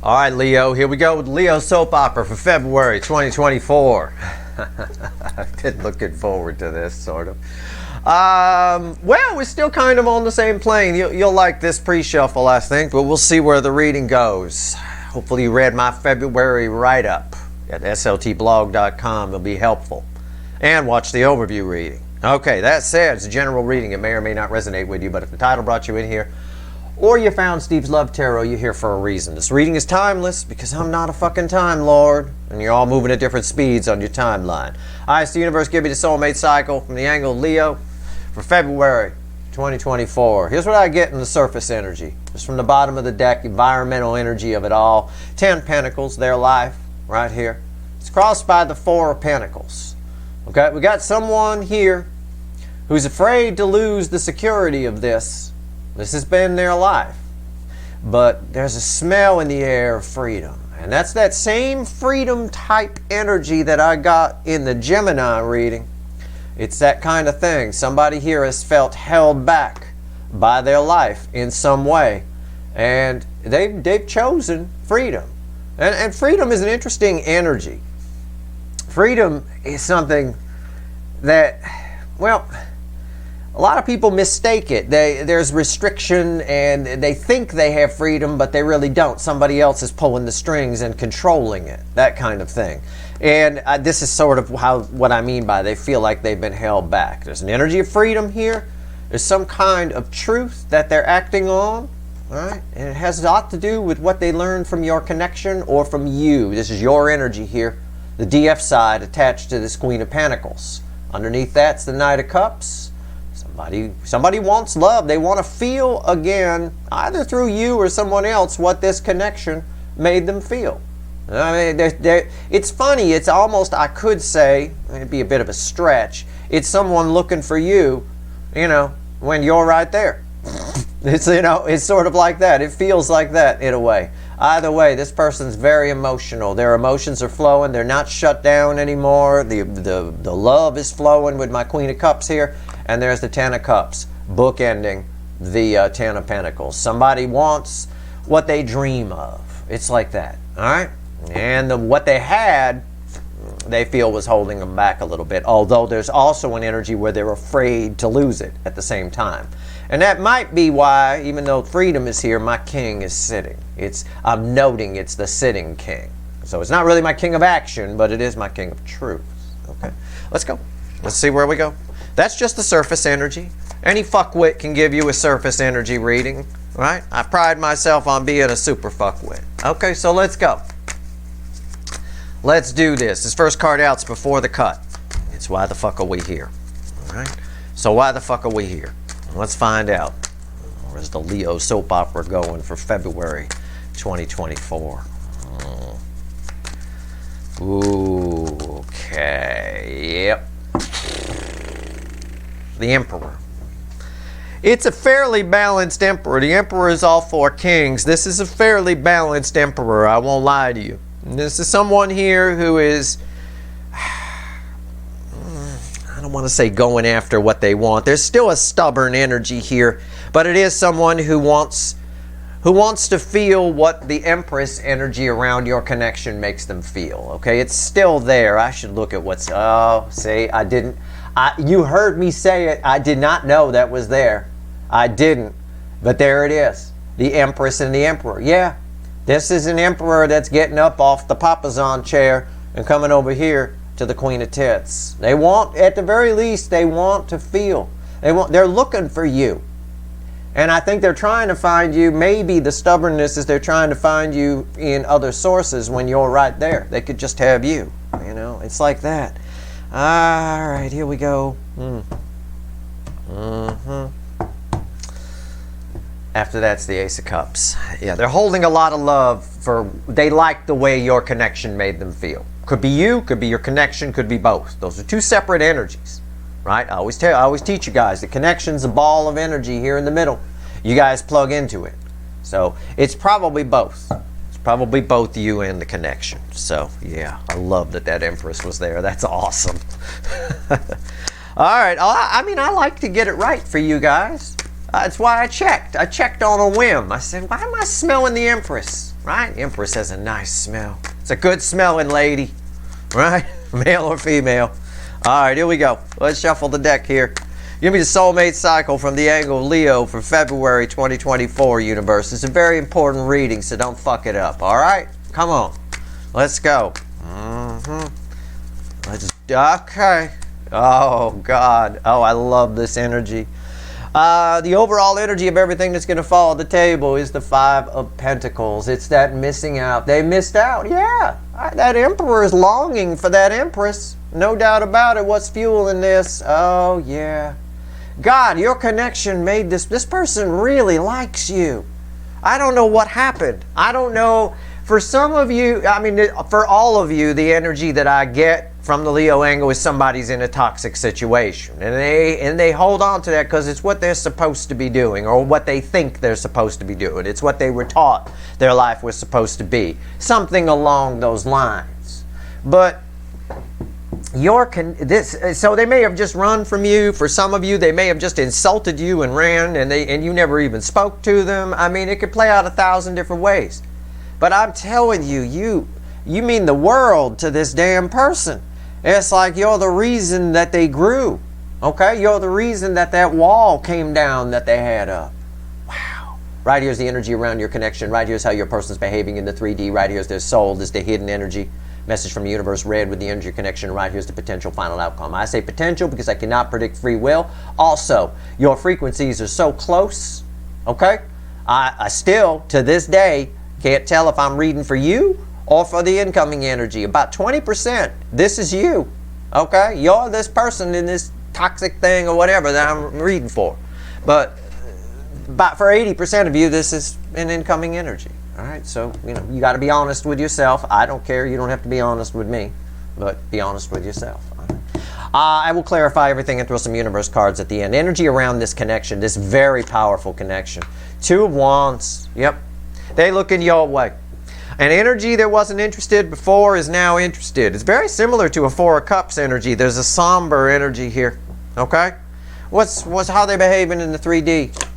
All right, Leo, here we go with Leo soap opera for February 2024. I've been looking forward to this, sort of. Well, we're still kind of on the same plane. You'll like this pre-shuffle, I think, but we'll see where the reading goes. Hopefully you read my February write-up at sltblog.com. It'll be helpful. And watch the overview reading. Okay, that said, it's a general reading. It may or may not resonate with you, but if the title brought you in here, or you found Steve's Love Tarot, you're here for a reason. This reading is timeless because I'm not a fucking Time Lord, and you're all moving at different speeds on your timeline. I ask the universe, give me the soulmate cycle from the angle of Leo for February 2024. Here's what I get in the surface energy. Just from the bottom of the deck, environmental energy of it all. 10 Pentacles, their life, right here. It's crossed by the 4 of Pentacles. Okay, we got someone here who's afraid to lose the security of this. This has been their life. But there's a smell in the air of freedom. And that's that same freedom type energy that I got in the Gemini reading. It's that kind of thing. Somebody here has felt held back by their life in some way. And they've chosen freedom. And freedom is an interesting energy. Freedom is something that, well, a lot of people mistake it. There's restriction and they think they have freedom, but they really don't. Somebody else is pulling the strings and controlling it, that kind of thing. And this is sort of what I mean by they feel like they've been held back. There's an energy of freedom here. There's some kind of truth that they're acting on, right? And it has a lot to do with what they learned from your connection or from you. This is your energy here, the DF side attached to this Queen of Pentacles. Underneath that's the Knight of Cups. Somebody wants love. They want to feel again, either through you or someone else, what this connection made them feel. I mean, it's funny. It's almost, I could say, it'd be a bit of a stretch. It's someone looking for you, when you're right there. It's sort of like that. It feels like that in a way. Either way, this person's very emotional. Their emotions are flowing. They're not shut down anymore. The love is flowing with my Queen of Cups here. And there's the 10 of Cups, bookending the 10 of Pentacles. Somebody wants what they dream of. It's like that, all right? And what they had, they feel was holding them back a little bit. Although there's also an energy where they're afraid to lose it at the same time. And that might be why, even though freedom is here, my king is sitting. I'm noting it's the sitting king. So it's not really my king of action, but it is my king of truth. Okay, let's go. Let's see where we go. That's just the surface energy. Any fuckwit can give you a surface energy reading, right? I pride myself on being a super fuckwit. Okay, so let's go. Let's do this. This first card out's before the cut. It's why the fuck are we here? All right? So why the fuck are we here? Let's find out. Where's the Leo soap opera going for February 2024? Ooh, okay. Yep. The Emperor. It's a fairly balanced Emperor. The Emperor is all 4 kings. This is a fairly balanced Emperor. I won't lie to you. This is someone here who is, I don't want to say going after what they want. There's still a stubborn energy here, but it is someone who wants to feel what the Empress energy around your connection makes them feel. Okay, it's still there. I should look at what's, oh, see, you heard me say it. I did not know that was there. I didn't. But there it is. The Empress and the Emperor. Yeah. This is an Emperor that's getting up off the Papazon chair and coming over here to the Queen of Tits. They want, at the very least, they want to feel. They're looking for you. And I think they're trying to find you. Maybe the stubbornness is they're trying to find you in other sources when you're right there. They could just have you. It's like that. All right, here we go. After that's the Ace of Cups. Yeah, they're holding a lot of love they like the way your connection made them feel. Could be you, could be your connection, could be both. Those are 2 separate energies, right? I always teach you guys, the connection's a ball of energy here in the middle. You guys plug into it. So it's probably both. Probably both you and the connection. So, yeah, I love that Empress was there. That's awesome. All right. I like to get it right for you guys. That's why I checked. I checked on a whim. I said, why am I smelling the Empress? right? Empress has a nice smell. It's a good smelling lady, right? Male or female. All right, here we go. Let's shuffle the deck here. Give me the soulmate cycle from the angle of Leo for February 2024, universe. It's a very important reading, so don't fuck it up, all right? Come on. Let's go. Okay. Oh, God. Oh, I love this energy. The overall energy of everything that's going to fall at the table is the Five of Pentacles. It's that missing out. They missed out. Yeah. That Emperor is longing for that Empress. No doubt about it. What's fueling this? Oh, yeah. God, your connection made this person really likes you. I don't know what happened. I don't know. For some of you, I mean, for all of you, the energy that I get from the Leo angle is somebody's in a toxic situation. And they hold on to that because it's what they're supposed to be doing or what they think they're supposed to be doing. It's what they were taught their life was supposed to be. Something along those lines. But so they may have just run from you. For some of you, they may have just insulted you and ran, and you never even spoke to them. I mean, it could play out 1,000 different ways. But I'm telling you, you mean the world to this damn person. It's like you're the reason that they grew. Okay? You're the reason that wall came down that they had up. Wow. Right here's the energy around your connection. Right here's how your person's behaving in the 3D. Right here's their soul. This is the hidden energy. Message from the universe, red with the energy connection. Right here's the potential final outcome. I say potential because I cannot predict free will. Also, your frequencies are so close. Okay? I still, to this day, can't tell if I'm reading for you or for the incoming energy. About 20%. This is you. Okay? You're this person in this toxic thing or whatever that I'm reading for. But for 80% of you, this is an incoming energy. All right? So, you got to be honest with yourself. I don't care. You don't have to be honest with me. But be honest with yourself. All right? I will clarify everything and throw some universe cards at the end. Energy around this connection, this very powerful connection. Two of Wands. Yep. They looking your way. An energy that wasn't interested before is now interested. It's very similar to a Four of Cups energy. There's a somber energy here. Okay? What's how they behaving in the 3D?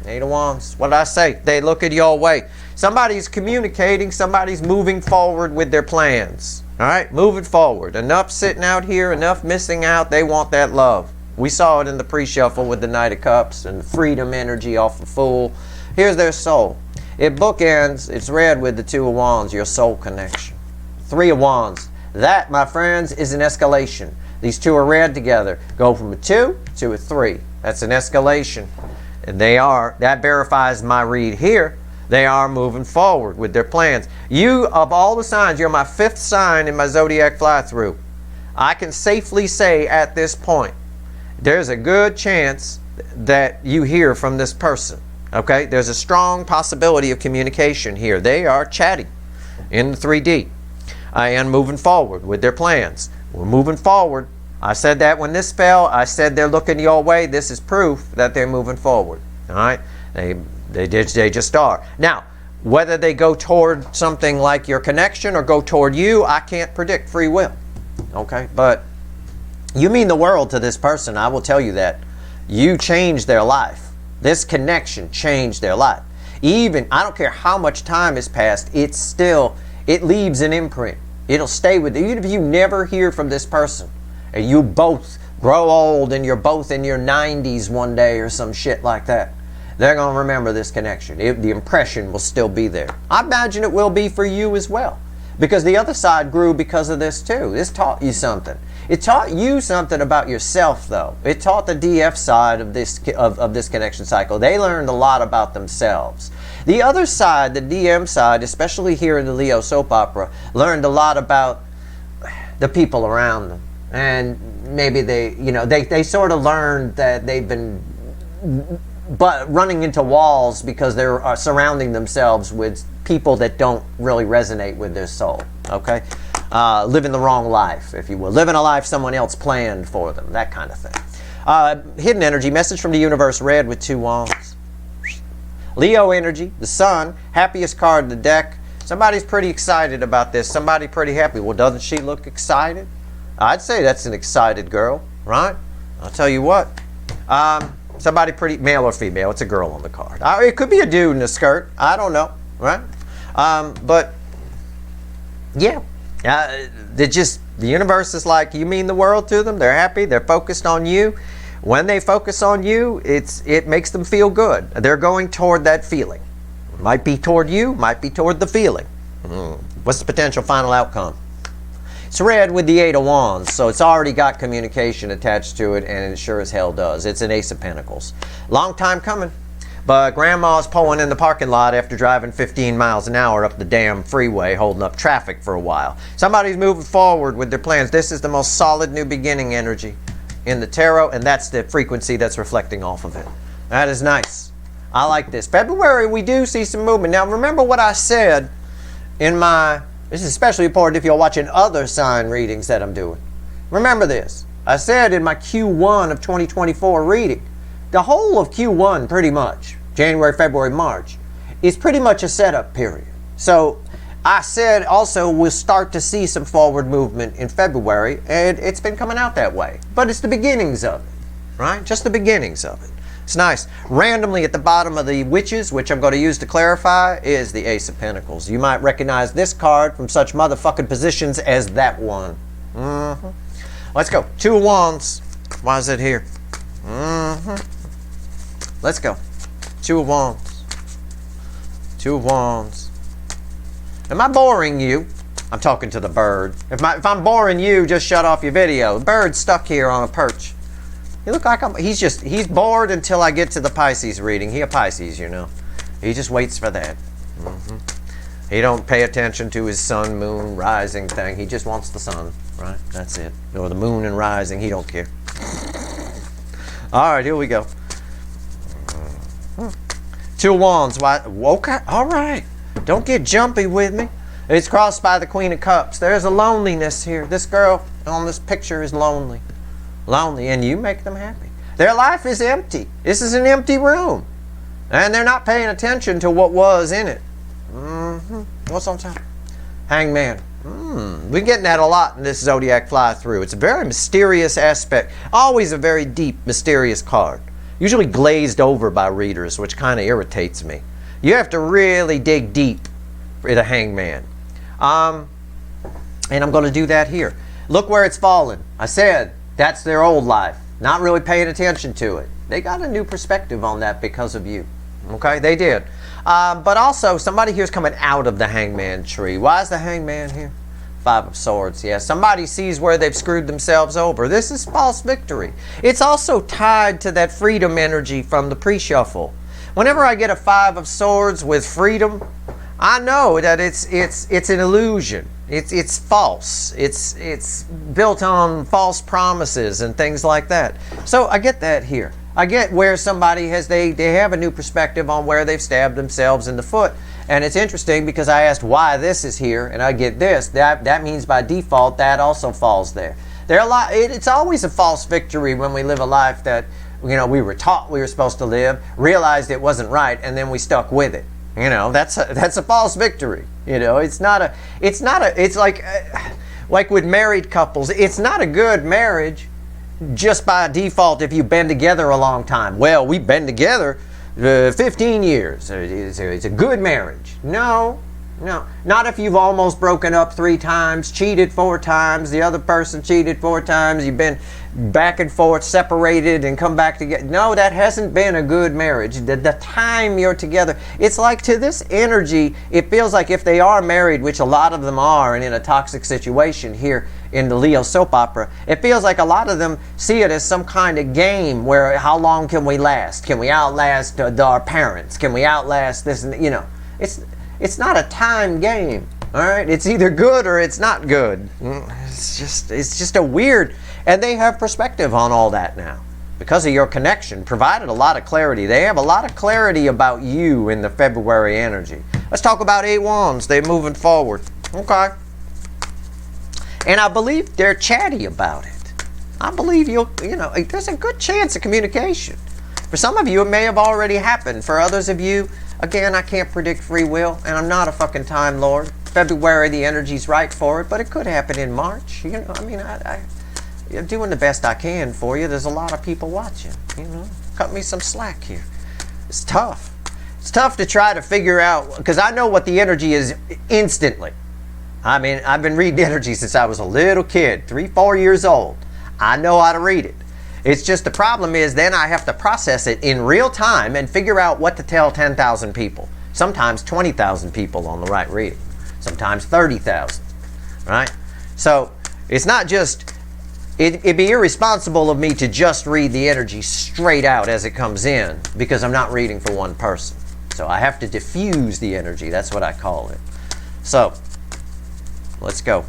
Eight of Wands. What did I say? They looking your way. Somebody's communicating. Somebody's moving forward with their plans. All right? Moving forward. Enough sitting out here. Enough missing out. They want that love. We saw it in the pre-shuffle with the Knight of Cups and the freedom energy off the Fool. Here's their soul. It bookends, it's red with the Two of Wands, your soul connection. Three of Wands. That, my friends, is an escalation. These two are red together. Go from a 2 to a 3. That's an escalation. And that verifies my read here. They are moving forward with their plans. You, of all the signs, you're my 5th sign in my zodiac fly-through. I can safely say at this point, there's a good chance that you hear from this person. Okay, there's a strong possibility of communication here. They are chatting in the 3D and moving forward with their plans. We're moving forward. I said that when this fell. I said they're looking your way. This is proof that they're moving forward. All right, they just are. Now, whether they go toward something like your connection or go toward you, I can't predict free will. Okay, but you mean the world to this person. I will tell you that. You changed their life. This connection changed their life. Even, I don't care how much time has passed, it leaves an imprint. It'll stay with you. Even if you never hear from this person, and you both grow old and you're both in your 90s one day or some shit like that, they're going to remember this connection. The impression will still be there. I imagine it will be for you as well. Because the other side grew because of this too. This taught you something. It taught you something about yourself, though. It taught the DF side of this connection cycle. They learned a lot about themselves. The other side, the DM side, especially here in the Leo soap opera, learned a lot about the people around them. And maybe they sort of learned that they've been running into walls because they're surrounding themselves with people that don't really resonate with their soul. Okay? Living the wrong life, if you will. Living a life someone else planned for them. That kind of thing. Hidden energy. Message from the universe. Red with 2 wands. Leo energy. The sun. Happiest card in the deck. Somebody's pretty excited about this. Somebody pretty happy. Well, doesn't she look excited? I'd say that's an excited girl, right? I'll tell you what. Somebody pretty, male or female. It's a girl on the card. It could be a dude in a skirt. I don't know, right? But yeah, the universe is like, you mean the world to them. They're happy. They're focused on you. When they focus on you, it makes them feel good. They're going toward that feeling. Might be toward you, might be toward the feeling. What's the potential final outcome? It's red with the 8 of Wands, so it's already got communication attached to it, and it sure as hell does. It's an Ace of Pentacles. Long time coming, but Grandma's pulling in the parking lot after driving 15 miles an hour up the damn freeway, holding up traffic for a while. Somebody's moving forward with their plans. This is the most solid new beginning energy in the tarot, and that's the frequency that's reflecting off of it. That is nice. I like this. February, we do see some movement. Now, remember what I said in my... This is especially important if you're watching other sign readings that I'm doing. Remember this. I said in my Q1 of 2024 reading, the whole of Q1 pretty much, January, February, March, is pretty much a setup period. So I said also we'll start to see some forward movement in February, and it's been coming out that way. But it's the beginnings of it, right? Just the beginnings of it. It's nice. Randomly at the bottom of the witches, which I'm going to use to clarify, is the Ace of Pentacles. You might recognize this card from such motherfucking positions as that one. Let's go. 2 of Wands. Why is it here? Let's go. 2 of Wands. 2 of Wands. Am I boring you? I'm talking to the bird. If I'm boring you, just shut off your video. The bird's stuck here on a perch. You look like he's bored until I get to the Pisces reading. He a Pisces, you know. He just waits for that. He don't pay attention to his sun, moon, rising thing. He just wants the sun, right? That's it. Or the moon and rising. He don't care. All right, here we go. 2 of Wands. Why? Okay. All right. Don't get jumpy with me. It's crossed by the Queen of Cups. There's a loneliness here. This girl on this picture is lonely. Lonely, and you make them happy. Their life is empty. This is an empty room, and they're not paying attention to what was in it. What's on top? Hangman. We're getting that a lot in this zodiac fly through. It's a very mysterious aspect. Always a very deep, mysterious card. Usually glazed over by readers, which kind of irritates me. You have to really dig deep for the Hangman. And I'm going to do that here. Look where it's fallen. I said that's their old life. Not really paying attention to it. They got a new perspective on that because of you. Okay, they did. But also, somebody here's coming out of the Hangman tree. Why is the Hangman here? 5 of Swords. Yeah, somebody sees where they've screwed themselves over. This is false victory. It's also tied to that freedom energy from the pre-shuffle. Whenever I get a 5 of Swords with freedom, I know that it's an illusion. It's false. It's built on false promises and things like that. So I get that here. I get where somebody has they have a new perspective on where they've stabbed themselves in the foot. And it's interesting because I asked why this is here, and I get this. That means by default that also falls there. It's always a false victory when we live a life that we were taught we were supposed to live, realized it wasn't right, and then we stuck with it. That's a false victory. It's like with married couples. It's not a good marriage just by default if you've been together a long time. Well, we've been together 15 years. It's a good marriage. No. Not if you've almost broken up 3 times, cheated 4 times, the other person cheated 4 times, you've been back and forth, separated, and come back together. No, that hasn't been a good marriage. The time you're together, it's like to this energy, it feels like if they are married, which a lot of them are, and in a toxic situation here in the Leo soap opera, it feels like a lot of them see it as some kind of game where how long can we last? Can we outlast our parents? Can we outlast this? It's not a time game, all right? It's either good or it's not good. It's just a weird, and they have perspective on all that now because of your connection. Provided a lot of clarity. They have a lot of clarity about you in the February energy. Let's talk about 8 Wands. They're moving forward. Okay. And I believe they're chatty about it. I believe there's a good chance of communication. For some of you, it may have already happened. For others of you, again, I can't predict free will, and I'm not a fucking Time Lord. February, the energy's right for it, but it could happen in March. I'm doing the best I can for you. There's a lot of people watching. Cut me some slack here. It's tough. It's tough to try to figure out, because I know what the energy is instantly. I mean, I've been reading energy since I was a little kid, 3, 4 years old. I know how to read it. It's just the problem is then I have to process it in real time and figure out what to tell 10,000 people. Sometimes 20,000 people on the right reading. Sometimes 30,000, right? So it's not just, it'd be irresponsible of me to just read the energy straight out as it comes in, because I'm not reading for one person. So I have to diffuse the energy. That's what I call it. So let's go.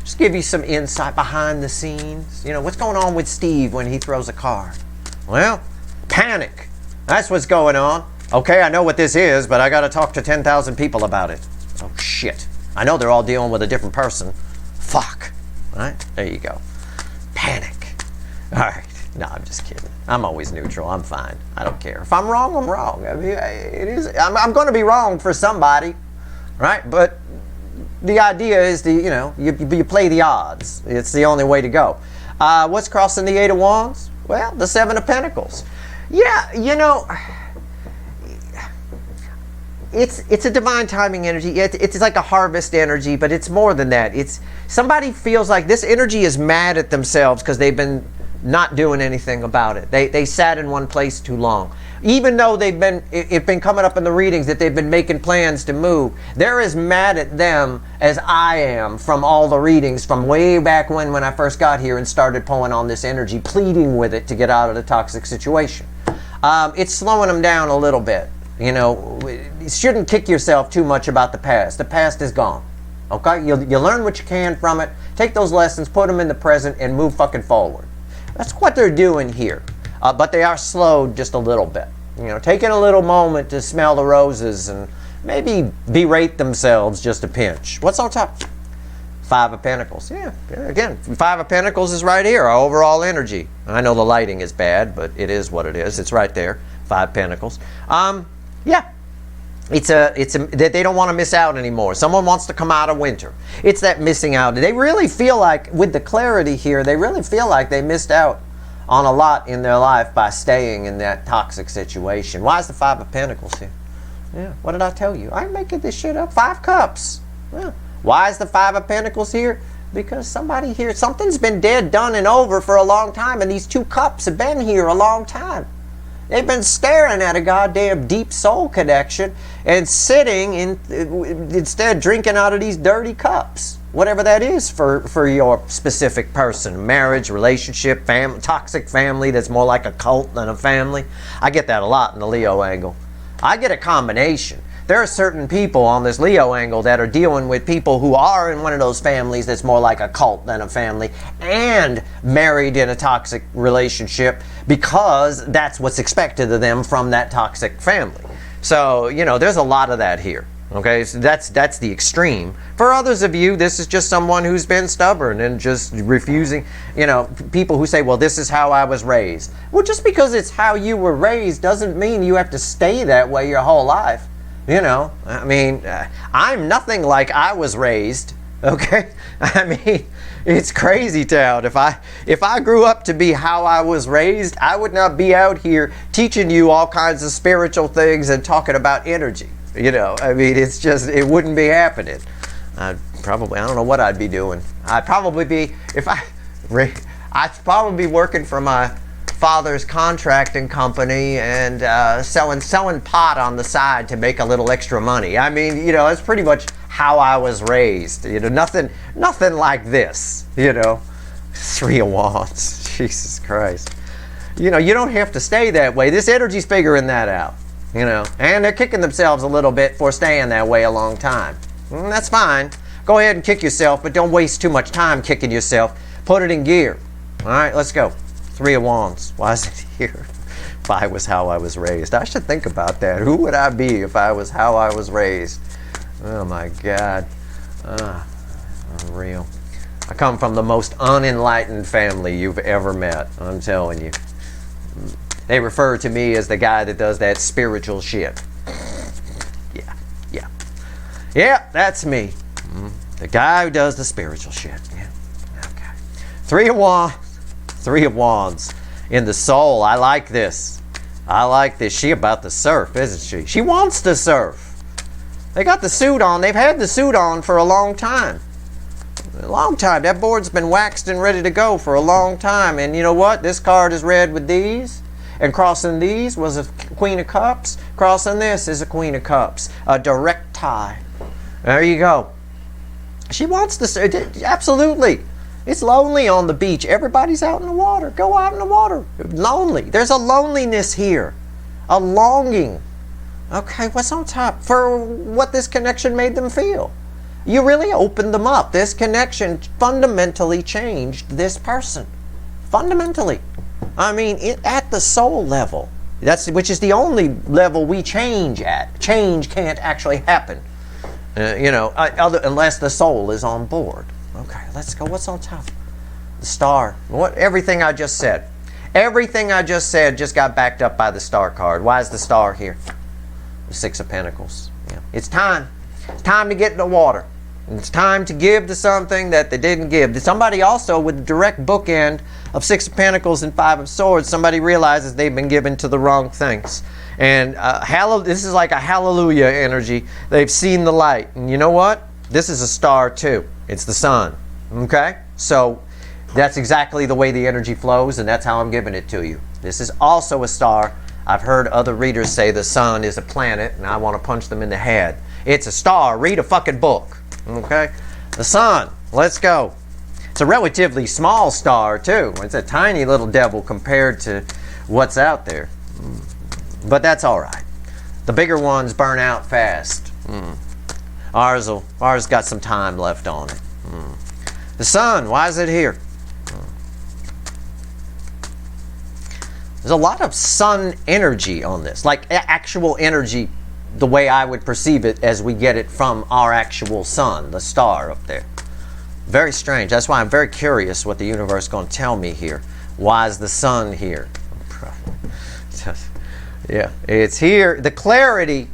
Just give you some insight behind the scenes. You know, what's going on with Steve when he throws a card? Well, panic. That's what's going on. Okay, I know what this is, but I got to talk to 10,000 people about it. Oh, shit. I know they're all dealing with a different person. Fuck. All right, there you go. Panic. All right. No, I'm just kidding. I'm always neutral. I'm fine. I don't care. If I'm wrong, I'm wrong. I mean, I'm going to be wrong for somebody, right? But the idea is to, you know, you play the odds. It's the only way to go. What's crossing the 8 of Wands? Well, the 7 of Pentacles. Yeah, you know, it's a divine timing energy. It's like a harvest energy, but it's more than that. It's somebody feels like this energy is mad at themselves because they've been not doing anything about it. They sat in one place too long. Even though it's been coming up in the readings that they've been making plans to move, they're as mad at them as I am from all the readings from way back when I first got here and started pulling on this energy, pleading with it to get out of the toxic situation. It's slowing them down a little bit. You know, you shouldn't kick yourself too much about the past. The past is gone. Okay? You learn what you can from it, take those lessons, put them in the present, and move fucking forward. That's what they're doing here. But they are slowed just a little bit. You know, taking a little moment to smell the roses and maybe berate themselves just a pinch. What's on top? 5 of Pentacles. Yeah, again, 5 of Pentacles is right here, our overall energy. I know the lighting is bad, but it is what it is. It's right there, 5 Pentacles. Yeah, they don't want to miss out anymore. Someone wants to come out of winter. It's that missing out. They really feel like, with the clarity here, they really feel like they missed out on a lot in their life by staying in that toxic situation. Why is the 5 of Pentacles here? Yeah, what did I tell you? I'm making this shit up. 5 Cups. Yeah. Why is the 5 of Pentacles here? Because somebody here, something's been dead, done, and over for a long time, and these 2 cups have been here a long time. They've been staring at a goddamn deep soul connection and sitting instead drinking out of these dirty cups. Whatever that is for your specific person. Marriage, relationship, toxic family that's more like a cult than a family. I get that a lot in the Leo angle. I get a combination. There are certain people on this Leo angle that are dealing with people who are in one of those families that's more like a cult than a family and married in a toxic relationship because that's what's expected of them from that toxic family. So, you know, there's a lot of that here. Okay, so that's the extreme. For others of you, this is just someone who's been stubborn and just refusing, you know, people who say, well, this is how I was raised. Well, just because it's how you were raised doesn't mean you have to stay that way your whole life. You know, I mean, I'm nothing like I was raised, okay? I mean, it's crazy town. If I grew up to be how I was raised, I would not be out here teaching you all kinds of spiritual things and talking about energy. You know, I mean, it's just, it wouldn't be happening. I don't know what I'd be doing. I'd probably be working for my father's contracting company and selling pot on the side to make a little extra money. I mean, you know, that's pretty much how I was raised. You know, nothing like this. You know, 3 of Wands. Jesus Christ. You know, you don't have to stay that way. This energy's figuring that out. You know, and they're kicking themselves a little bit for staying that way a long time. That's fine. Go ahead and kick yourself, but don't waste too much time kicking yourself. Put it in gear. All right, let's go. 3 of Wands. Why is it here? If I was how I was raised. I should think about that. Who would I be if I was how I was raised? Oh my God. Unreal. I come from the most unenlightened family you've ever met. I'm telling you. They refer to me as the guy that does that spiritual shit. Yeah, that's me. The guy who does the spiritual shit. Yeah. Okay. 3 of Wands. 3 of Wands. In the soul, I like this. I like this. She about to surf, isn't she? She wants to surf. They got the suit on. They've had the suit on for a long time. A long time. That board's been waxed and ready to go for a long time. And you know what? This card is red with these. And crossing these was a Queen of Cups. Crossing this is a Queen of Cups. A direct tie. There you go. She wants to surf. Absolutely. It's lonely on the beach. Everybody's out in the water. Go out in the water. Lonely. There's a loneliness here. A longing. Okay, what's on top? For what this connection made them feel. You really opened them up. This connection fundamentally changed this person. Fundamentally. I mean, at the soul level. Which is the only level we change at. Change can't actually happen. Unless the soul is on board. Okay, let's go. What's on top? The star. Everything I just said. Everything I just said just got backed up by the star card. Why is the star here? The Six of Pentacles. Yeah. It's time. It's time to get in the water. It's time to give to something that they didn't give. Somebody also, with the direct bookend of Six of Pentacles and Five of Swords, somebody realizes they've been given to the wrong things. And this is like a hallelujah energy. They've seen the light. And you know what? This is a star too. It's the sun. Okay? So that's exactly the way the energy flows, and that's how I'm giving it to you. This is also a star. I've heard other readers say the sun is a planet, and I want to punch them in the head. It's a star. Read a fucking book. Okay? The sun. Let's go. It's a relatively small star, too. It's a tiny little devil compared to what's out there. But that's all right. The bigger ones burn out fast. Ours got some time left on it. The sun. Why is it here? There's a lot of sun energy on this, like actual energy, the way I would perceive it as we get it from our actual sun, the star up there. Very strange. That's why I'm very curious what the universe is going to tell me here. Why is the sun here? Yeah, it's here. The clarity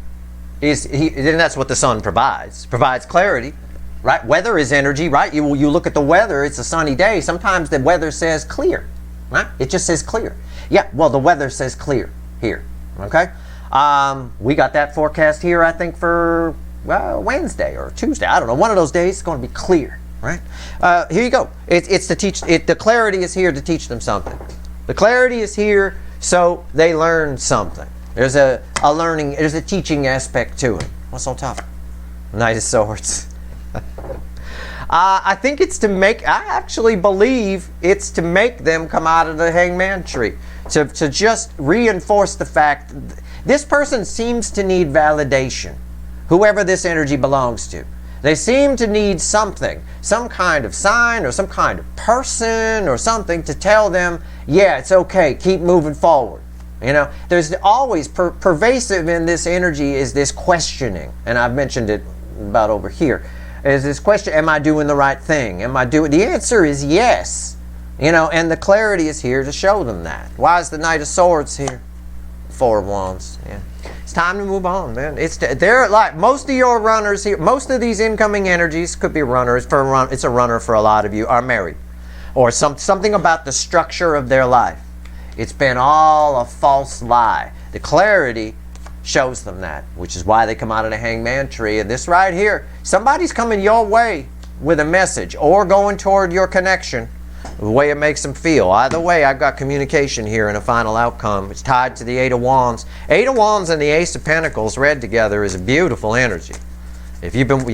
is, and that's what the sun provides. Provides clarity, right? Weather is energy, right? You look at the weather, it's a sunny day. Sometimes the weather says clear, right? It just says clear. Yeah, well, the weather says clear here, okay? We got that forecast here, I think, for Wednesday or Tuesday. I don't know. One of those days it's going to be clear, right? Here you go. It's to teach. The clarity is here to teach them something. The clarity is here so they learn something. There's a learning, there's a teaching aspect to it. What's on top? Knight of Swords. I think it's to make, I actually believe it's to make them come out of the hangman tree. To just reinforce the fact this person seems to need validation, whoever this energy belongs to. They seem to need something, some kind of sign or some kind of person or something to tell them, yeah, it's okay, keep moving forward. You know, there's always pervasive in this energy is this questioning, and I've mentioned it about over here. Is this question, am I doing the right thing? The answer is yes. You know, and the clarity is here to show them that. Why is the Knight of Swords here? Four of Wands. Yeah. It's time to move on, man. They're like most of your runners here, most of these incoming energies could be runners. It's a runner for a lot of you, are married. Or something about the structure of their life. It's been all a false lie. The clarity shows them that, which is why they come out of the hangman tree. And this right here, somebody's coming your way with a message or going toward your connection, the way it makes them feel. Either way, I've got communication here and a final outcome. It's tied to the Eight of Wands. Eight of Wands and the Ace of Pentacles read together is a beautiful energy. A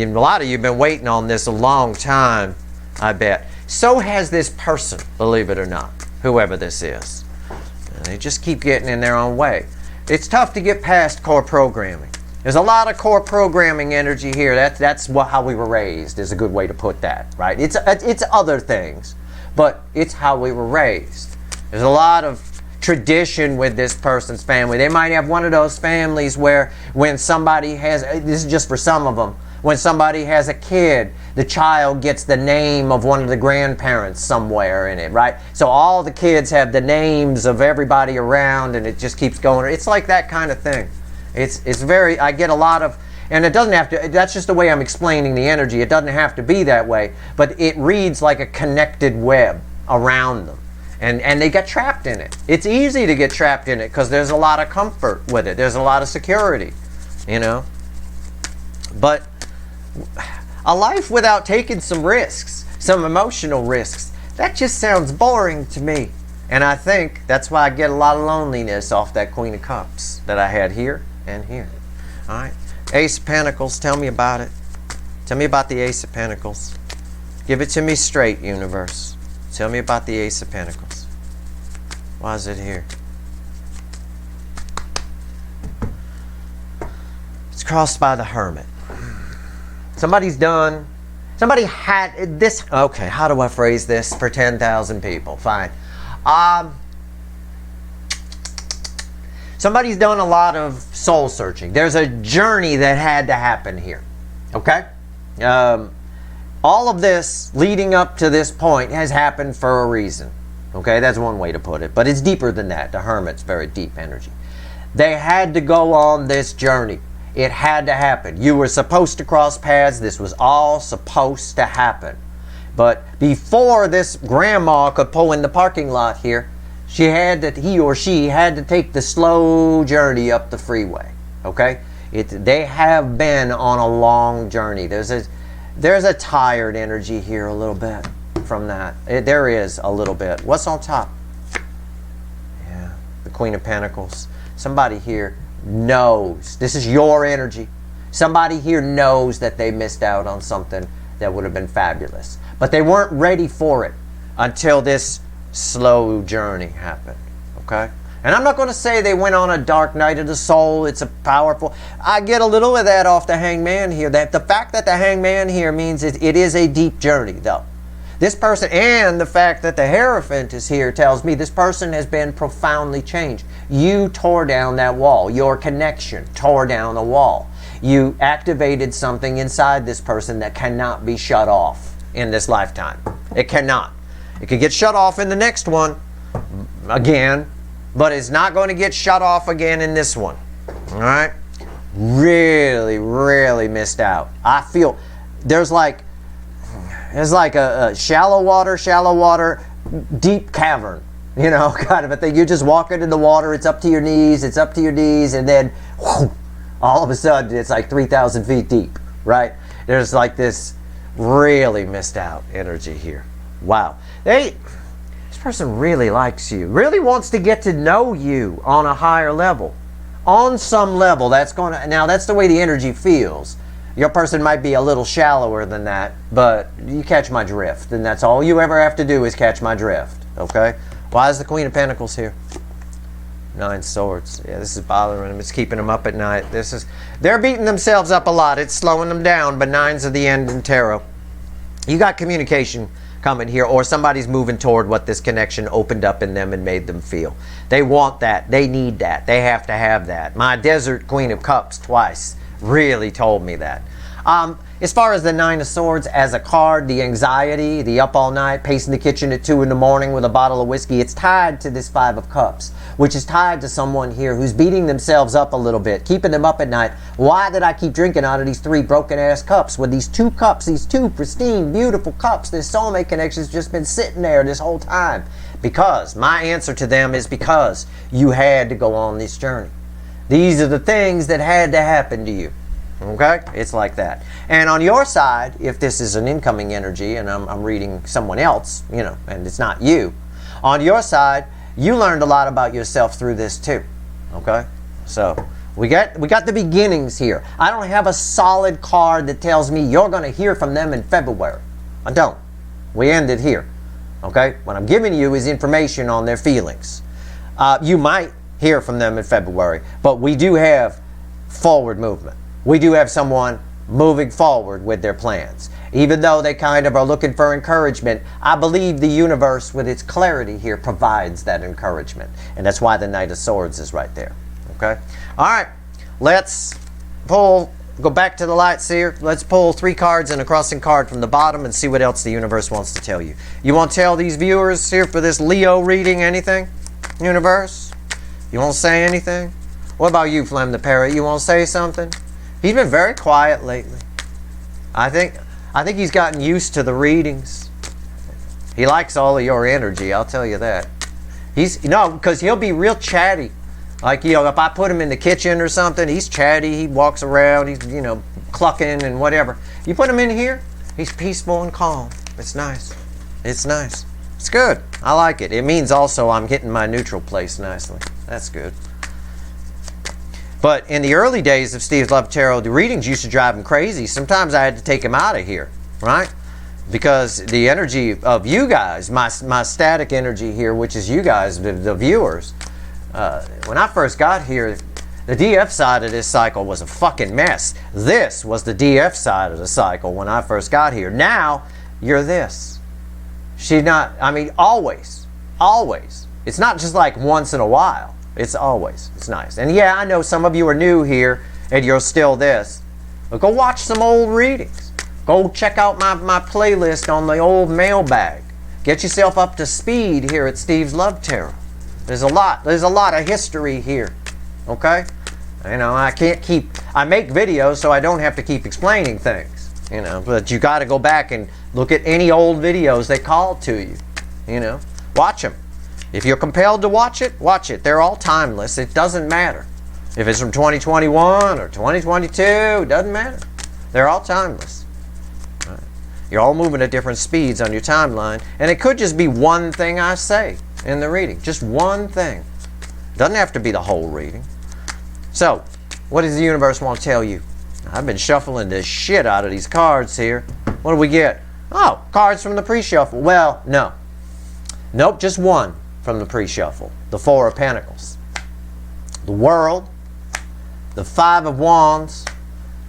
lot of you have been waiting on this a long time, I bet. So has this person, believe it or not, whoever this is. And they just keep getting in their own way. It's tough to get past core programming. There's a lot of core programming energy here. That's how we were raised, is a good way to put that, right? It's other things, but it's how we were raised. There's a lot of tradition with this person's family. They might have one of those families where when somebody has, this is just for some of them, when somebody has a kid, the child gets the name of one of the grandparents somewhere in it, right? So all the kids have the names of everybody around, and it just keeps going. It's like that kind of thing. It's very, I get a lot of, and it doesn't have to, that's just the way I'm explaining the energy. It doesn't have to be that way, but it reads like a connected web around them. And they get trapped in it. It's easy to get trapped in it because there's a lot of comfort with it. There's a lot of security, you know. But a life without taking some risks, some emotional risks, that just sounds boring to me. And I think that's why I get a lot of loneliness off that Queen of Cups that I had here and here. All right. Ace of Pentacles, tell me about it. Tell me about the Ace of Pentacles. Give it to me straight, universe. Tell me about the Ace of Pentacles. Why is it here? It's crossed by the Hermit. Somebody had this. Okay, how do I phrase this for 10,000 people? Fine. Somebody's done a lot of soul searching. There's a journey that had to happen here. Okay? All of this leading up to this point has happened for a reason. Okay? That's one way to put it. But it's deeper than that. The Hermit's very deep energy. They had to go on this journey. It had to happen. You were supposed to cross paths. This was all supposed to happen. But before this grandma could pull in the parking lot here, he or she had to take the slow journey up the freeway. Okay? They have been on a long journey. There's a tired energy here a little bit from that. There is a little bit. What's on top? Yeah, the Queen of Pentacles. Somebody here knows. This is your energy. Somebody here knows that they missed out on something that would have been fabulous. But they weren't ready for it until this slow journey happened. Okay? And I'm not going to say they went on a dark night of the soul. It's a powerful. I get a little of that off the Hangman here. That the fact that the Hangman here means it is a deep journey, though. This person, and the fact that the Hierophant is here tells me this person has been profoundly changed. You tore down that wall. Your connection tore down the wall. You activated something inside this person that cannot be shut off in this lifetime. It cannot. It could get shut off in the next one again, but it's not going to get shut off again in this one. All right? Really, really missed out. I feel there's like a shallow water, deep cavern, you know, kind of a thing. You just walk into the water, it's up to your knees, and then whoo, all of a sudden it's like 3,000 feet deep, right? There's like this really missed out energy here. Wow. This person really likes you, really wants to get to know you on a higher level. On some level, now that's the way the energy feels. Your person might be a little shallower than that, but you catch my drift, and that's all you ever have to do is catch my drift, okay? Why is the Queen of Pentacles here? 9 swords. Yeah, this is bothering them. It's keeping them up at night. They're beating themselves up a lot. It's slowing them down, but 9's are the end in tarot. You got communication coming here, or somebody's moving toward what this connection opened up in them and made them feel. They want that. They need that. They have to have that. My Desert Queen of Cups twice really told me that. As far as the 9 of Swords as a card, the anxiety, the up all night, pacing the kitchen at 2 in the morning with a bottle of whiskey, it's tied to this 5 of Cups, which is tied to someone here who's beating themselves up a little bit, keeping them up at night. Why did I keep drinking out of these 3 broken ass cups? With these 2 cups, these 2 pristine, beautiful cups, this soulmate connection's just been sitting there this whole time. Because, my answer to them is because you had to go on this journey. These are the things that had to happen to you. Okay? It's like that. And on your side, if this is an incoming energy and I'm reading someone else, you know, and it's not you, on your side, you learned a lot about yourself through this too. Okay? So, we got the beginnings here. I don't have a solid card that tells me you're going to hear from them in February. I don't. We ended here. Okay? What I'm giving you is information on their feelings. You might hear from them in February, but we do have forward movement. We do have someone moving forward with their plans. Even though they kind of are looking for encouragement, I believe the universe with its clarity here provides that encouragement. And that's why the Knight of Swords is right there. Okay? Alright, let's go back to the light seer. Let's pull 3 cards and a crossing card from the bottom and see what else the universe wants to tell you. You want to tell these viewers here for this Leo reading anything? Universe? You won't say anything? What about you, Flem the Parrot? You won't say something? He's been very quiet lately. I think he's gotten used to the readings. He likes all of your energy, I'll tell you that. Because he'll be real chatty. Like, if I put him in the kitchen or something, he's chatty, he walks around, he's, clucking and whatever. You put him in here, he's peaceful and calm. It's nice. It's nice. It's good. I like it. It means also I'm hitting my neutral place nicely. That's good. But in the early days of Steve's Love Tarot, the readings used to drive him crazy. Sometimes I had to take him out of here, right? Because the energy of you guys, my static energy here, which is you guys, the viewers, when I first got here, the DF side of this cycle was a fucking mess. This was the DF side of the cycle when I first got here. Now, you're this. Always. Always. It's not just like once in a while. It's always. It's nice. And yeah, I know some of you are new here and you're still this. But go watch some old readings. Go check out my playlist on the old mailbag. Get yourself up to speed here at Steve's Love Tarot. There's a lot of history here. Okay? I make videos so I don't have to keep explaining things. But you got to go back and look at any old videos they call to you. Watch them. If you're compelled to watch it, watch it. They're all timeless. It doesn't matter. If it's from 2021 or 2022, it doesn't matter. They're all timeless. All right. You're all moving at different speeds on your timeline. And it could just be one thing I say in the reading. Just one thing. Doesn't have to be the whole reading. So, what does the universe want to tell you? I've been shuffling the shit out of these cards here. What do we get? Oh, cards from the pre-shuffle. Well, no. Nope, just one from the pre-shuffle. The Four of Pentacles. The World, the Five of Wands,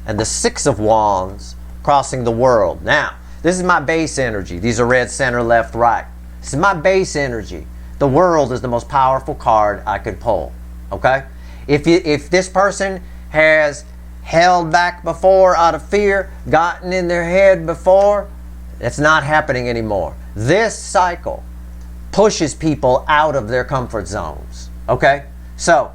and the Six of Wands crossing the World. Now, this is my base energy. These are red, center, left, right. This is my base energy. The World is the most powerful card I could pull. Okay? If this person has held back before out of fear, gotten in their head before, it's not happening anymore. This cycle pushes people out of their comfort zones. Okay? So,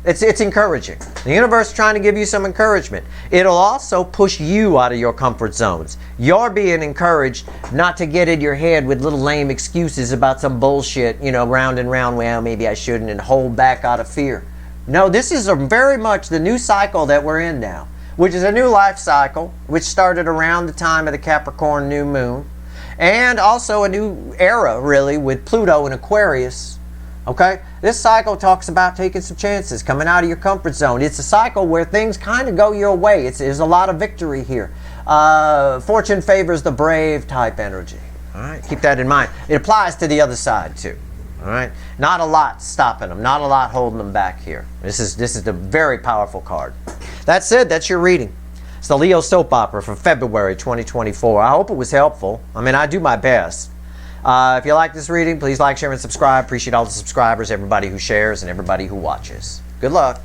it's encouraging. The universe is trying to give you some encouragement. It'll also push you out of your comfort zones. You're being encouraged not to get in your head with little lame excuses about some bullshit, round and round, well, maybe I shouldn't, and hold back out of fear. No, this is very much the new cycle that we're in now, which is a new life cycle, which started around the time of the Capricorn new moon, and also a new era, really, with Pluto in Aquarius. Okay? This cycle talks about taking some chances, coming out of your comfort zone. It's a cycle where things kind of go your way. There's a lot of victory here. Fortune favors the brave type energy. All right? Keep that in mind. It applies to the other side, too. All right? Not a lot stopping them. Not a lot holding them back here. This is a very powerful card. That said, that's your reading. It's the Leo Soap Opera for February 2024. I hope it was helpful. I do my best. If you like this reading, please like, share, and subscribe. Appreciate all the subscribers, everybody who shares, and everybody who watches. Good luck.